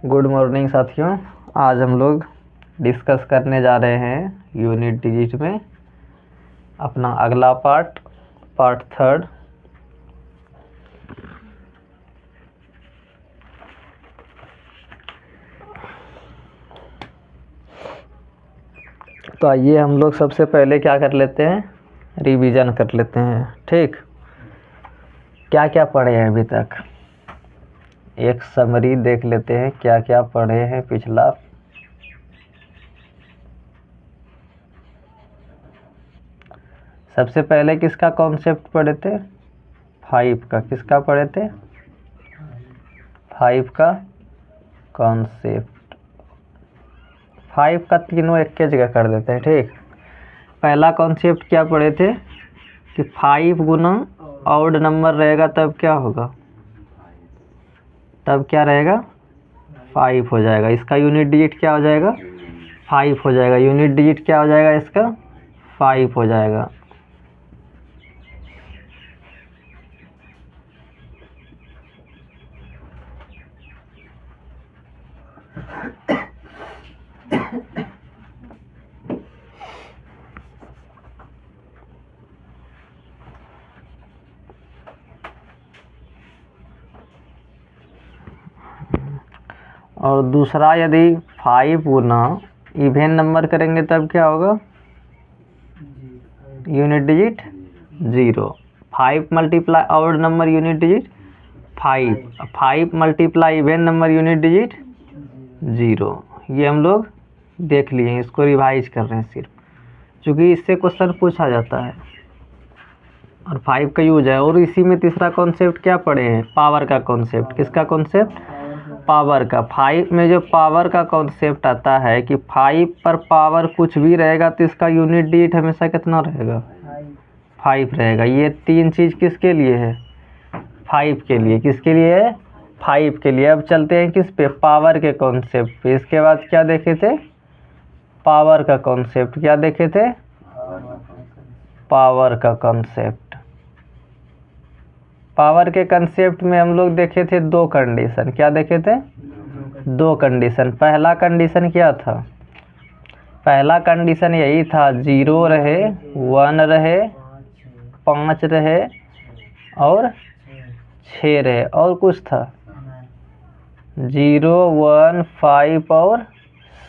Good morning साथियों। आज हम लोग डिस्कस करने जा रहे हैं यूनिट डिजिट में अपना अगला पार्ट थर्ड। तो आइए हम लोग सबसे पहले क्या कर लेते हैं, रिवीजन कर लेते हैं। ठीक, क्या क्या पढ़े हैं अभी तक, एक समरी देख लेते हैं क्या क्या पढ़े हैं पिछला। सबसे पहले किसका कॉन्सेप्ट पढ़े थे, 5 का। किसका पढ़े थे, 5 का कॉन्सेप्ट। 5 का तीनों एक के जगह कर देते हैं। ठीक, पहला कॉन्सेप्ट क्या पढ़े थे कि 5 गुना ऑड नंबर रहेगा तब क्या होगा, तब क्या रहेगा, 5 हो जाएगा। इसका यूनिट डिजिट क्या हो जाएगा, 5 हो जाएगा। यूनिट डिजिट क्या हो जाएगा इसका, 5 हो जाएगा। और दूसरा, यदि 5 गुना इवेन नंबर करेंगे तब क्या होगा, unit digit 0। 5 multiply odd number unit digit 5, 5 multiply even number unit digit 0। ये हम लोग देख लिए हैं, इसको रिवाइज कर रहे हैं सिर्फ, क्योंकि इससे क्वेश्चन पूछा जाता है और 5 का यूज है। और इसी में तीसरा कॉन्सेप्ट क्या पढ़े हैं, पावर का कॉन्सेप्ट। किसका कॉन्सेप्ट, पावर का। 5 में जो पावर का कॉन्सेप्ट आता है कि 5 पर पावर कुछ भी रहेगा तो इसका यूनिट डिजिट हमेशा कितना रहेगा, 5 रहेगा। ये तीन चीज़ किसके लिए है, 5 के लिए। किसके लिए है, 5 के लिए। अब चलते हैं किस पे, पावर के कॉन्सेप्ट पे। इसके बाद क्या देखे थे, पावर का कॉन्सेप्ट। क्या देखे थे, पावर का कॉन्सेप्ट। पावर के कंसेप्ट में हम लोग देखे थे दो कंडीशन। क्या देखे थे, दो कंडीशन। पहला कंडीशन क्या था, पहला कंडीशन यही था 0 रहे, 1 रहे, 5 रहे और 6 रहे, और कुछ था 0, 1, 5 और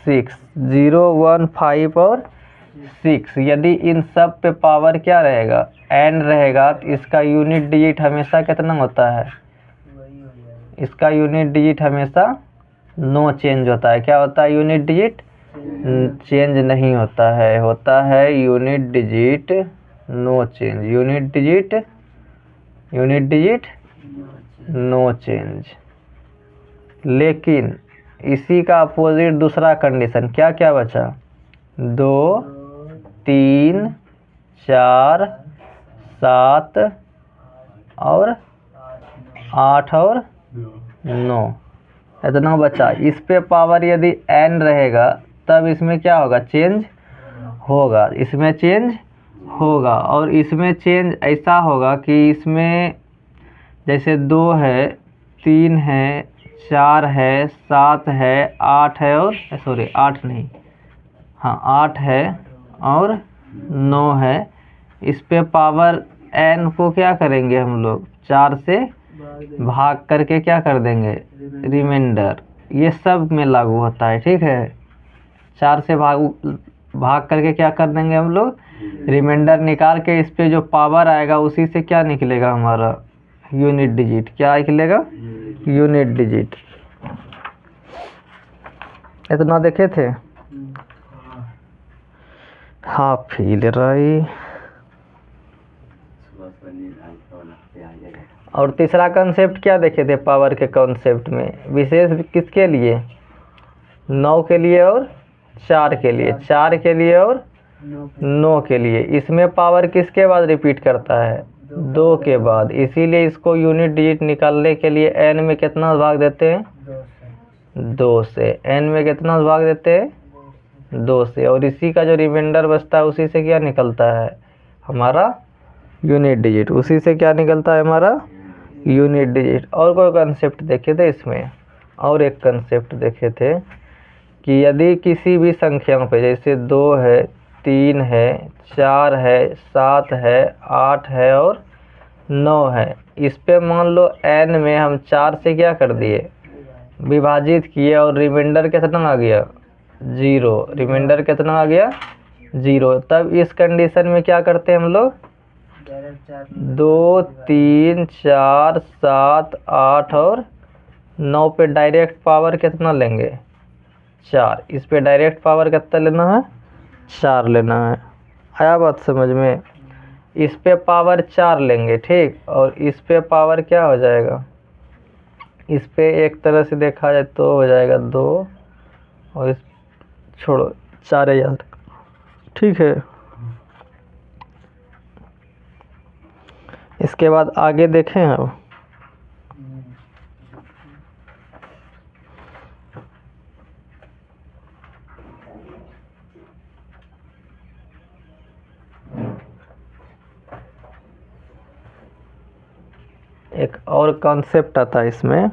6। 0, 1, 5 और 6। यदि इन सब पे पावर क्या रहेगा, n रहेगा, तो इसका यूनिट डिजिट हमेशा कितना होता है, इसका यूनिट डिजिट हमेशा नो चेंज होता है। क्या होता है, यूनिट डिजिट चेंज नहीं होता है, होता है unit digit no change. Unit digit no change. लेकिन इसी का अपोजिट दूसरा कंडीशन क्या क्या बचा, 2, 3, 4, 7 और 8 और 9, इतना बचा। इस पे पावर यदि n रहेगा तब इसमें क्या होगा, चेंज होगा, इसमें चेंज होगा। और इसमें चेंज ऐसा होगा कि इसमें जैसे 2 है, 3 है, 4 है, 7 है, 8 है और 8 नहीं, हाँ 8 है और 9 है। इस पे पावर n को क्या करेंगे हम लोग, 4 से भाग करके क्या कर देंगे, रिमाइंडर। ये सब में लागू होता है। ठीक है, 4 से भाग करके क्या कर देंगे हम लोग, रिमाइंडर निकाल के इस पे जो पावर आएगा उसी से क्या निकलेगा हमारा, यूनिट डिजिट। क्या निकलेगा, यूनिट डिजिट। इतना देखे थे, हाँ फील रही। और तीसरा कंसेप्ट क्या देखे थे पावर के कॉन्सेप्ट में, विशेष किसके लिए, 9 के लिए और 4 के लिए, 4 के लिए और 9 के लिए। इसमें पावर किसके बाद रिपीट करता है, 2 के बाद। इसीलिए इसको यूनिट डिजिट निकालने के लिए n में कितना भाग देते हैं, 2 से। n में कितना भाग देते हैं, 2 से। और इसी का जो रिमाइंडर बचता है उसी से क्या निकलता है हमारा, यूनिट डिजिट। उसी से क्या निकलता है हमारा, यूनिट डिजिट। और कोई कंसेप्ट देखे थे इसमें, और एक कंसेप्ट देखे थे कि यदि किसी भी संख्या पे, जैसे 2 है, 3 है, 4 है, 7 है, 8 है और 9 है, इस पे मान लो n में हम 4 से क्या कर दिए, विभाजित किए, और रिमाइंडर कितना आ गया, 0। रिमाइंडर कितना आ गया, 0। तब इस कंडीशन में क्या करते हैं हम लोग, 2, 3, 4, 7, 8 और 9 पे डायरेक्ट पावर कितना लेंगे, 4। इस पे डायरेक्ट पावर कितना लेना है, 4 लेना है। आया बात समझ में। इस पे पावर 4 लेंगे, ठीक, और इस पे पावर क्या हो जाएगा, इस पे एक तरह से देखा जाए तो हो जाएगा 2, और इस छोड़ो 4 है यार, ठीक है। इसके बाद आगे देखें अब, एक और कॉन्सेप्ट आता है इसमें।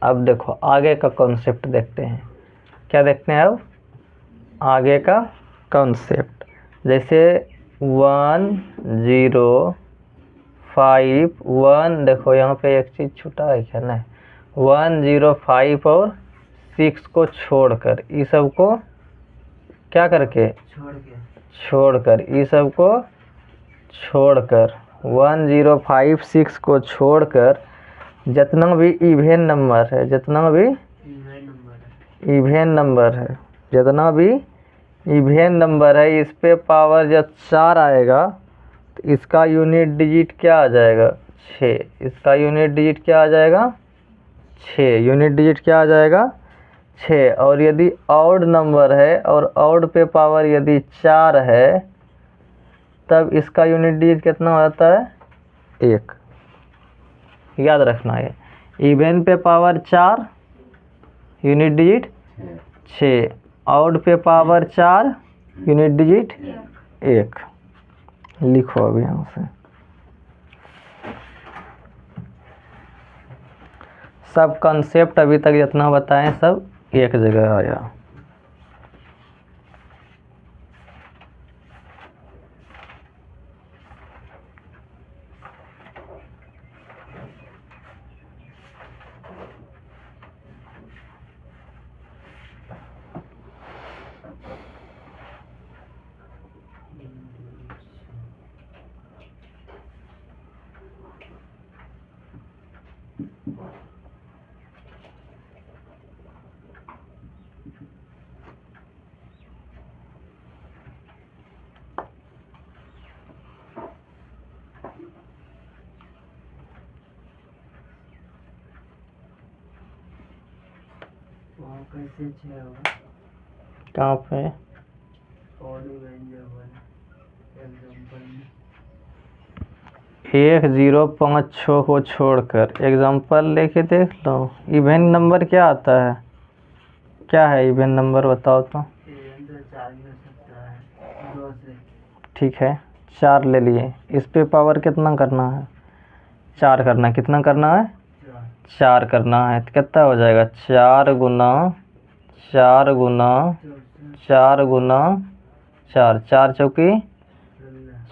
अब देखो आगे का कॉन्सेप्ट देखते हैं, क्या देखते हैं अब, आगे का कॉन्सेप्ट। जैसे 1, 0, 5, 1, देखो यहाँ पे एक चीज़ छूटा है क्या, नहीं, 1, 0, 5 और 6 को छोड़कर, इस सब को क्या करके, छोड़कर, इस सब को छोड़कर, 1, 0, 5, 6 को छोड़कर जितना भी इवेन नंबर है, जितना भी इवेन नंबर है, जितना भी इवेन नंबर है, इस पे पावर जब 4 आएगा तो इसका यूनिट डिजिट क्या आ जाएगा, 6। इसका यूनिट डिजिट क्या आ जाएगा, 6। यूनिट डिजिट क्या आ जाएगा, 6। और यदि ऑड नंबर है और ऑड पे पावर यदि 4 है, तब इसका यूनिट डिजिट कितना होता है, 1। याद रखना है, इवेन पे पावर 4, यूनिट डिजिट 6, ऑड पे पावर 4, यूनिट डिजिट 1। लिखो अभी यहाँ से, सब कंसेप्ट अभी तक जितना बताएं सब एक जगह आया। कहाँ पे, 1, 0, 5, 6 को छोड़कर एग्जांपल लेके देख लो। इवेन नंबर क्या आता है, क्या है इवेन नंबर बताओ तो, ठीक है, 4 ले लिए। इस पे पावर कितना करना है, 4 करना है। कितना करना है, 4 करना है। तो कितना हो जाएगा, 4 गुना 4 गुना 4 गुना 4, 4 चौकी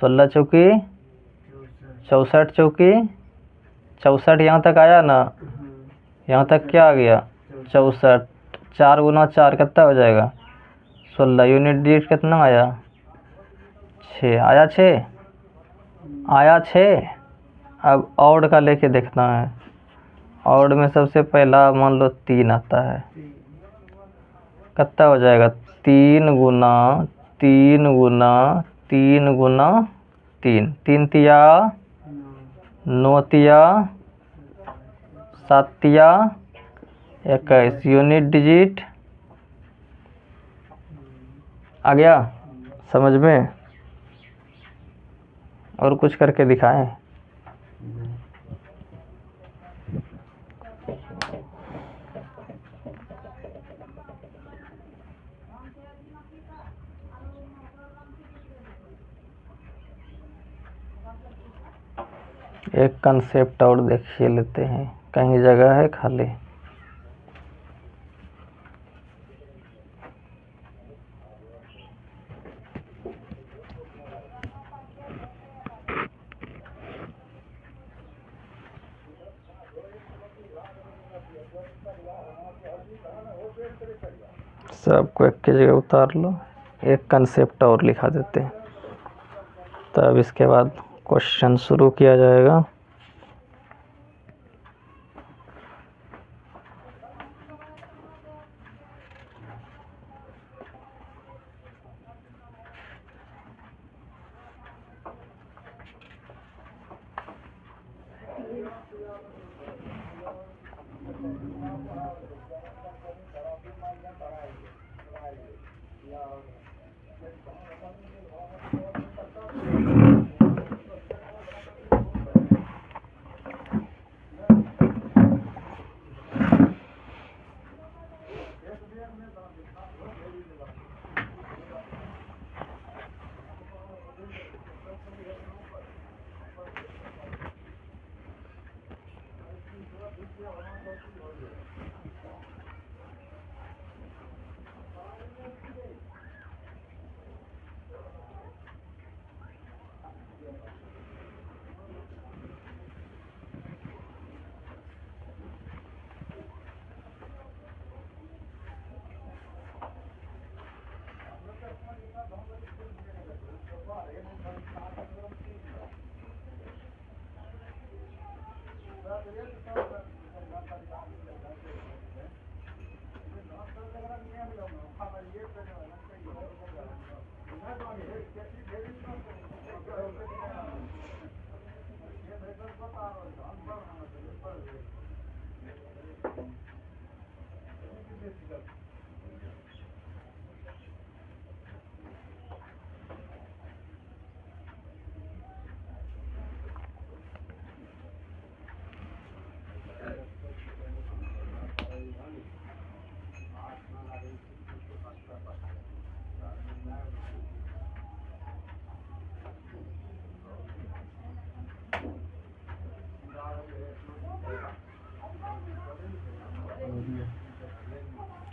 16 चौकी 64 चौकी 64, यहाँ तक आया ना, यहाँ तक क्या आ गया, 64। 4 गुना 4 कितना हो जाएगा, 16। यूनिट डिजिट कितना आया, 6 आया, 6 आया, 6। अब ऑड का लेके देखना है। ऑड में सबसे पहला मान लो 3 आता है, कितना हो जाएगा, 3 गुना 3 गुना 3 गुना 3, 3 तिया 9 तिया 7 तिया 21। यूनिट डिजिट आ गया समझ में, और कुछ करके दिखाएं। एक कंसेप्ट और देखिए लेते हैं, कहीं जगह है खाली। सबको एक की जगह उतार लो, एक कंसेप्ट और लिखा देते हैं, तब इसके बाद क्वेश्चन शुरू किया जाएगा।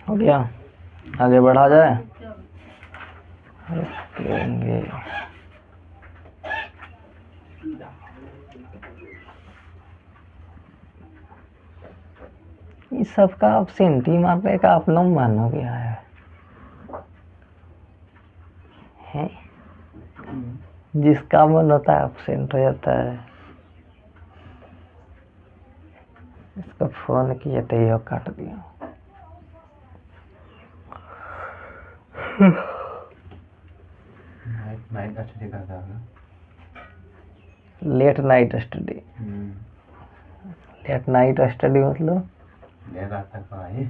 हो गया, आगे बढ़ा जाए। रुकेंगे, इस सबका आप सेंटी मारने का अपना मन हो गया है? जिसका मन होता है एब्सेंट हो जाता है। इसको फोन किए तो ये काट दिया। नाइट स्टडी करता है, late night study. Late night study मतलब देर रात तक पढ़ाई।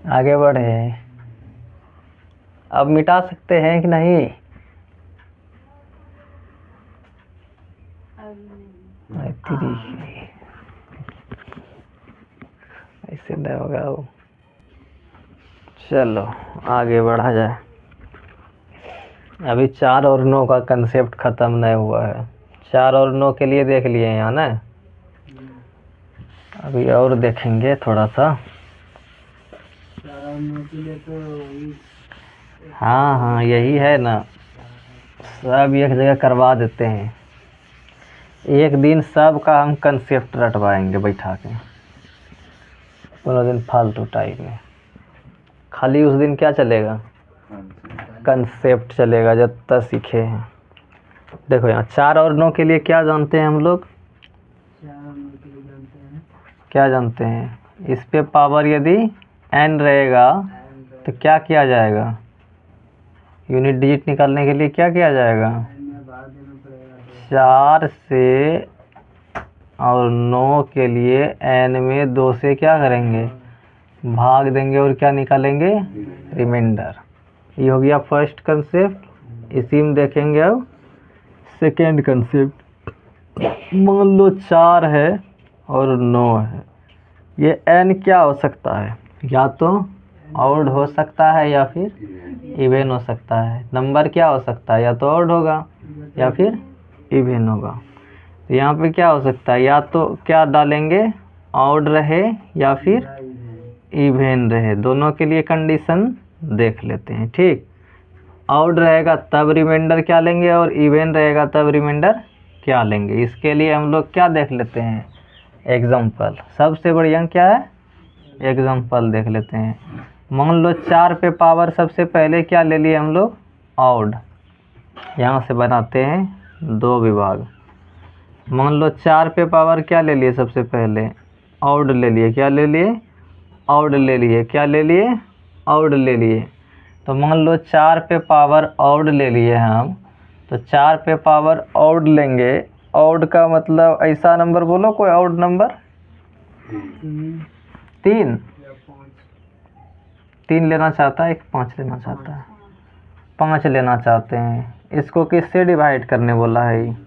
आगे बढ़े, अब मिटा सकते हैं कि नहीं? ऐसे नहीं होगा वो। चलो आगे बढ़ा जाए। अभी 4 और 9 का कंसेप्ट खत्म नहीं हुआ है। 4 और 9 के लिए देख लिए यहाँ ना, अभी और देखेंगे थोड़ा सा। हाँ हाँ यही है ना, सब एक जगह करवा देते हैं। एक दिन सब का हम कंसेप्ट रटवाएंगे बैठा के, पूरा दिन फालतू टाइम में। खाली उस दिन क्या चलेगा? कंसेप्ट चलेगा जब तक सीखे हैं। देखो यहाँ 4 और 9 के लिए क्या जानते हैं हम लोग? क्या जानते हैं? इस पे पावर यदि n रहेगा तो क्या किया जाएगा? यूनिट डिजिट निकालने के लिए क्या किया जाएगा? 4 से और 9 के लिए n में 2 से क्या करेंगे? भाग देंगे और क्या निकालेंगे? रिमाइंडर। ये हो गया फर्स्ट कंसेप्ट। इसी में देखेंगे अब सेकेंड कंसेप्ट। मान लो 4 है और 9 है, ये n क्या हो सकता है? या तो ऑड हो सकता है या फिर इवन हो सकता है। नंबर क्या हो सकता है? या तो ऑड होगा या फिर इवन होगा। तो यहाँ पे क्या हो सकता है? या तो क्या डालेंगे, ऑड रहे या फिर इवेन रहे, दोनों के लिए कंडीशन देख लेते हैं। ठीक, ऑड रहेगा तब रिमाइंडर क्या लेंगे और इवेन रहेगा तब रिमाइंडर क्या लेंगे। इसके लिए हम लोग क्या देख लेते हैं, एग्जाम्पल। सबसे बढ़िया क्या है, एग्जाम्पल देख लेते हैं। मान लो 4 पे पावर सबसे पहले क्या ले लिए हम लोग, ऑड। यहाँ से बनाते हैं 2 विभाग। मान लो 4 पे पावर क्या ले लिए सबसे पहले, ऑड ले लिए। क्या ले लिए, ऑड ले लिए। क्या ले लिए, ऑड ले लिए। तो मान लो 4 पे पावर ऑड ले लिए हम, तो 4 पे पावर ऑड लेंगे। ऑड का मतलब ऐसा नंबर बोलो, कोई ऑड नंबर। 3 लेना चाहता है, एक 5 लेना चाहता है, 5 लेना चाहते हैं। इसको किससे डिवाइड करने बोला है,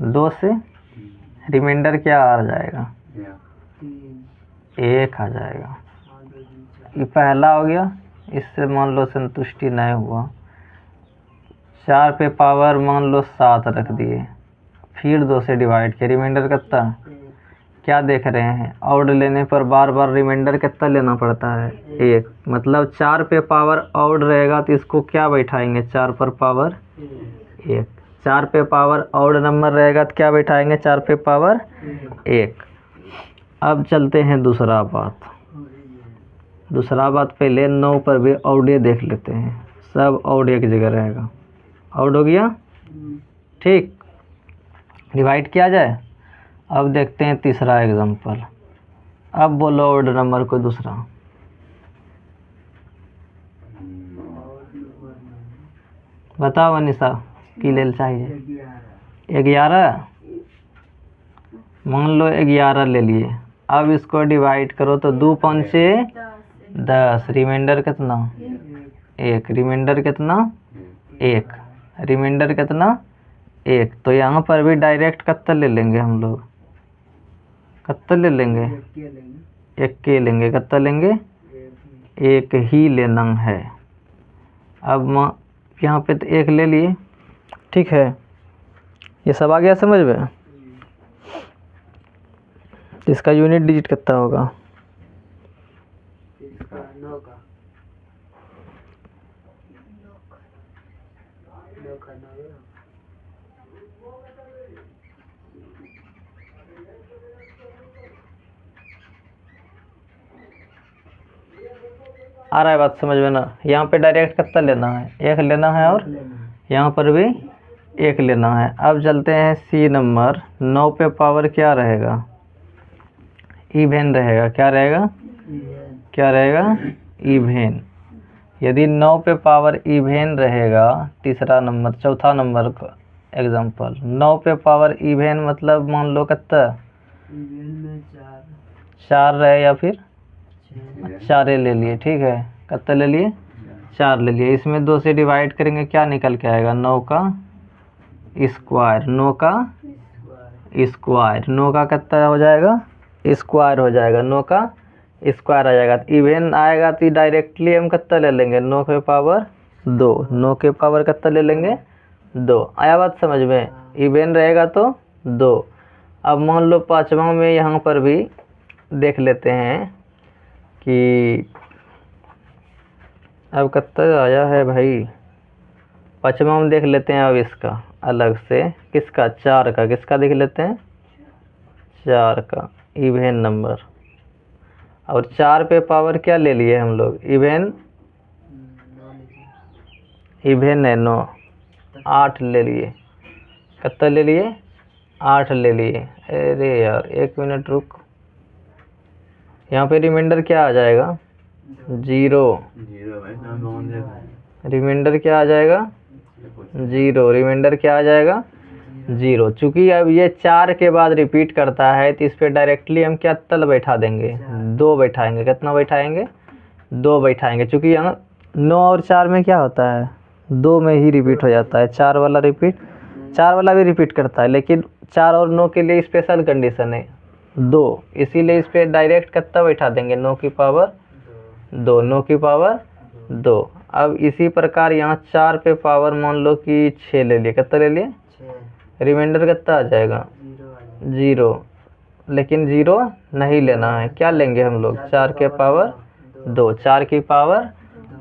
2 से। रिमाइंडर क्या आ जाएगा, 1 आ जाएगा। ये पहला हो गया, इससे मान लो संतुष्टि नहीं हुआ। 4 पे पावर मान लो 7 रख दिए, फिर 2 से डिवाइड किया, रिमाइंडर कितना, क्या देख रहे हैं, ऑड लेने पर बार बार रिमाइंडर कितना लेना पड़ता है, 1। मतलब 4 पे पावर ऑड रहेगा तो इसको क्या बैठाएंगे, 4 पर पावर 1। 4 पे पावर ऑड नंबर रहेगा तो क्या बैठाएंगे, 4 पे पावर 1। अब चलते हैं दूसरा बात। दूसरा बात पहले 9 पर भी ऑडे देख लेते हैं। सब ऑड एक जगह रहेगा, ऑड हो गया। ठीक, डिवाइड किया जाए। अब देखते हैं तीसरा एग्जांपल। अब बोलो ऑड नंबर को दूसरा, बताओ अनिशा की लेल चाहिए, 11। मान लो 11 ले लिए। अब इसको डिवाइड करो तो 2 पंचे 10, रिमाइंडर कितना, 1। रिमाइंडर कितना, 1। रिमाइंडर कितना, 1। तो यहाँ पर भी डायरेक्ट कितना ले लेंगे हम लोग, कितना ले लेंगे, 1 के लेंगे। कितना लेंगे, 1 ही लेना है। अब यहाँ पे तो 1 ले लिए, ठीक है। ये सब आ गया समझ में। इसका यूनिट डिजिट कितना होगा, आ रहा है बात समझ में ना। यहाँ पे डायरेक्ट कितना लेना है, 1 लेना है, और यहाँ पर भी 1 लेना है। अब चलते हैं सी नंबर। 9 पे पावर क्या रहेगा, इवेन रहेगा। क्या रहेगा, क्या रहेगा, इवेन। यदि 9 पे पावर इवेन रहेगा, तीसरा नंबर, चौथा नंबर का एग्जांपल। 9 पे पावर इवेन मतलब मान लो कितना, 4 रहे या फिर 4 ले लिए, ठीक है। कितना ले लिए, 4 ले लिए। इसमें 2 से डिवाइड करेंगे, क्या निकल के आएगा, 9 का स्क्वायर। 9 का स्क्वायर, 9 का कितना हो जाएगा, स्क्वायर हो जाएगा। 9 का स्क्वायर आ जाएगा। तो इवेन आएगा तो डायरेक्टली हम कितना ले लेंगे, 9 के पावर 2। 9 के पावर कितना ले लेंगे, 2। आया बात समझ में। इवेन रहेगा तो 2। अब मान लो पाँचवा में यहाँ पर भी देख लेते हैं कि अब कितना आया है भाई। पाँचवा में देख लेते हैं अब इसका अलग से, किसका, 4 का। किसका देख लेते हैं, 4 का इवेन नंबर। और 4 पे पावर क्या ले लिए हम लोग, इवेन। इवेन है 9, 8 ले लिए। कितना ले लिए, 8 ले लिए। अरे यार 1 मिनट रुक, यहाँ पे रिमाइंडर क्या आ जाएगा, 0। रिमाइंडर क्या आ जाएगा, 0। रिमाइंडर क्या आ जाएगा, 0। चूँकि अब ये 4 के बाद रिपीट करता है तो इस पर डायरेक्टली हम क्या तल बैठा देंगे, 2 बैठाएंगे। कितना बैठाएंगे, 2 बैठाएंगे। चूँकि यहाँ 9 और 4 में क्या होता है, 2 में ही रिपीट हो जाता है। 4 वाला रिपीट, 4 वाला भी रिपीट करता है, लेकिन 4 और 9 के लिए स्पेशल कंडीशन है 2। इसीलिए इस पर डायरेक्ट कितना बैठा देंगे, 9 की पावर 2। 9 की पावर 2। अब इसी प्रकार यहाँ 4 पे पावर मान लो कि 6 ले लिए। कितना ले लिए, रिमाइंडर कितना आ जाएगा, 0। लेकिन 0 नहीं लेना है। क्या लेंगे हम लोग? 4 के पावर 2, 4 की पावर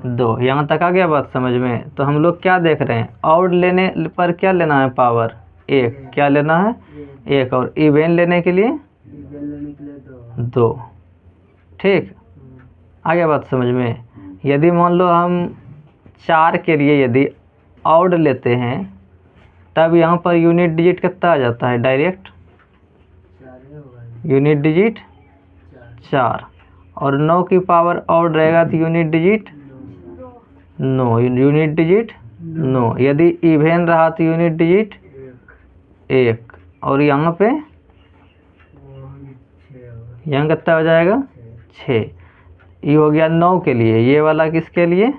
2। यहाँ तक आ गया बात समझ में? तो हम लोग क्या देख रहे हैं? ऑड लेने पर क्या लेना है? पावर 1। क्या लेना है? 1। और इवन लेने के लिए 2। ठीक, आ गया बात समझ में? यदि मान लो हम 4 के लिए यदि ऑड लेते हैं तब यहाँ पर यूनिट डिजिट कितना आ जाता है? Direct unit digit 4। और 9 की पावर ऑड रहेगा तो यूनिट डिजिट 9, यूनिट डिजिट 9। यदि इवन रहा तो यूनिट डिजिट 1। और यहाँ पे यहाँ कितना हो जाएगा? 6। ये हो गया 9 के लिए। ये वाला किसके लिए?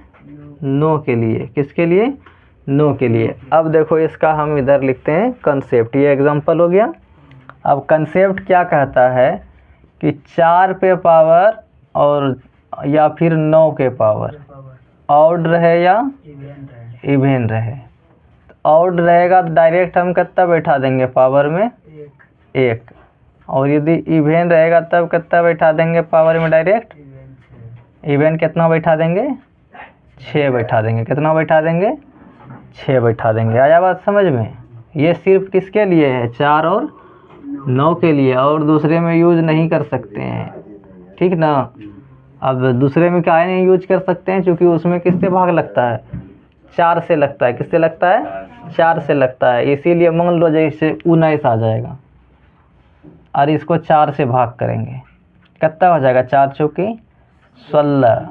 9 के लिए। किसके लिए? 9 के लिए। अब देखो इसका हम इधर लिखते हैं कंसेप्ट। ये एग्जांपल हो गया। अब कंसेप्ट क्या कहता है कि 4 पे पावर और या फिर 9 के पावर ऑड रहे या इवन रहे। ऑड रहेगा तो डायरेक्ट हम कितना बैठा देंगे? पावर में 1। और यदि इवन रहेगा तब कितना बैठा देंगे पावर में? डायरेक्ट इवन कितना बैठा देंगे? 6 बैठा देंगे। कितना बैठा देंगे? 6 बैठा देंगे। आया बात समझ में? ये सिर्फ किसके लिए है? 4 और 9 के लिए, और दूसरे में यूज नहीं कर सकते हैं। ठीक ना? अब दूसरे में क्या नहीं यूज कर सकते हैं? क्योंकि उसमें किससे भाग लगता है? 4 से लगता है। किससे लगता है? 4 से लगता है। इसीलिए मान लो जैसे 19 आ जाएगा और इसको 4 से भाग करेंगे, कितना हो जाएगा? 4 चौकी 16।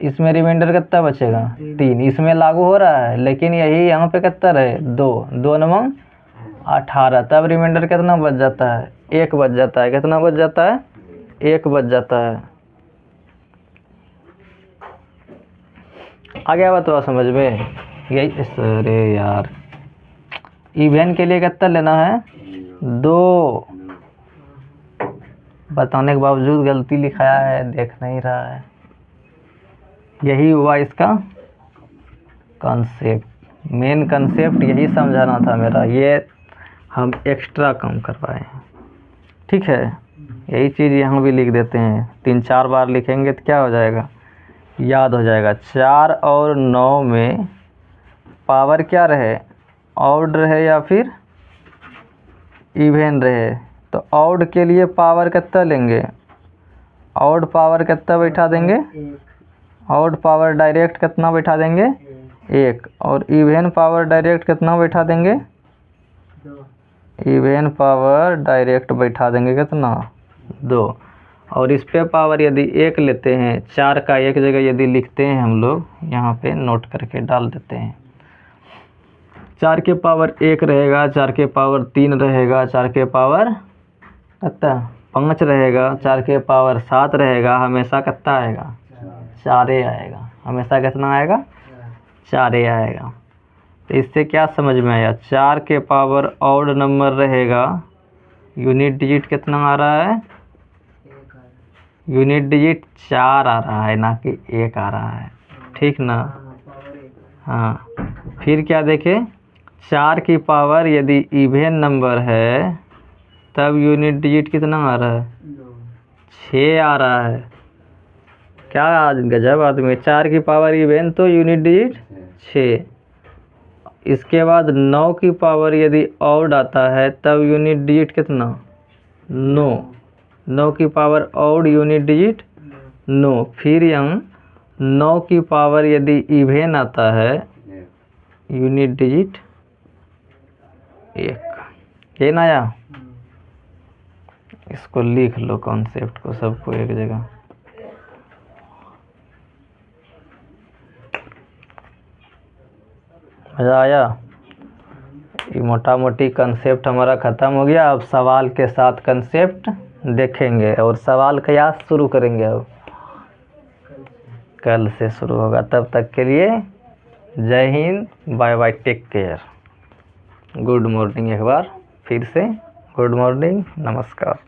इसमें रिमाइंडर कितना बचेगा? 3। इसमें लागू हो रहा है, लेकिन यही यहाँ पे कितना रहे? 2। 2 नमंग 18। तब रिमाइंडर कितना बच जाता है? 1 बच जाता है। कितना बच जाता है? 1 बच जाता है। आ गया बात समझ में? यही। अरे यार, इवन के लिए कितना लेना है? 2। बताने के बावजूद गलती लिखाया है, देख नहीं रहा है। यही हुआ इसका कॉन्सेप्ट। मेन कॉन्सेप्ट यही समझाना था मेरा। ये हम एक्स्ट्रा काम करवाए हैं। ठीक है, यही चीज़ यहाँ भी लिख देते हैं। 3-4 बार लिखेंगे तो क्या हो जाएगा? याद हो जाएगा। 4 और 9 में पावर क्या रहे? ऑड रहे या फिर इवन रहे। तो ऑड के लिए पावर कितना लेंगे? ऑड पावर कितना बैठा देंगे? ऑड पावर डायरेक्ट कितना बैठा देंगे? 1। और इवन पावर डायरेक्ट कितना बैठा देंगे? 2। इवन पावर डायरेक्ट बैठा देंगे कितना? 2। और इस पे पावर यदि 1 लेते हैं, 4 का एक जगह यदि लिखते हैं हम लोग, यहाँ पे नोट करके डाल देते हैं। 4 के पावर 1 रहेगा, 4 के पावर 3 रहेगा, 4 के पावर कितना? 5 रहेगा, 4 के पावर 7 रहेगा। हमेशा कितना आएगा? 4 आएगा। हमेशा कितना आएगा? 4 आएगा। तो इससे क्या समझ में आया? 4 के पावर ऑड नंबर रहेगा, यूनिट डिजिट कितना आ रहा है? यूनिट डिजिट 4 आ रहा है, ना कि 1 आ रहा है। ठीक ना? हाँ। फिर क्या देखें? 4 की पावर यदि इवन नंबर है तब यूनिट डिजिट कितना आ रहा है? 6 आ रहा है। क्या आज गजब आदमी। 4 की पावर इवन तो यूनिट डिजिट 6। इसके बाद 9 की पावर यदि ऑड आता है तब यूनिट डिजिट कितना? 9। 9 की पावर ऑड यूनिट डिजिट 9। फिर हम 9 की पावर यदि इवन आता है यूनिट डिजिट 1। ये नया, इसको लिख लो कॉन्सेप्ट को सबको एक जगह। मज़ा आया? ये मोटा मोटी कंसेप्ट हमारा ख़त्म हो गया। अब सवाल के साथ कंसेप्ट देखेंगे, और सवाल क्या शुरू करेंगे? अब कल से शुरू होगा। तब तक के लिए जय हिंद, bye bye, take care, good morning. एक बार फिर से गुड मॉर्निंग, नमस्कार।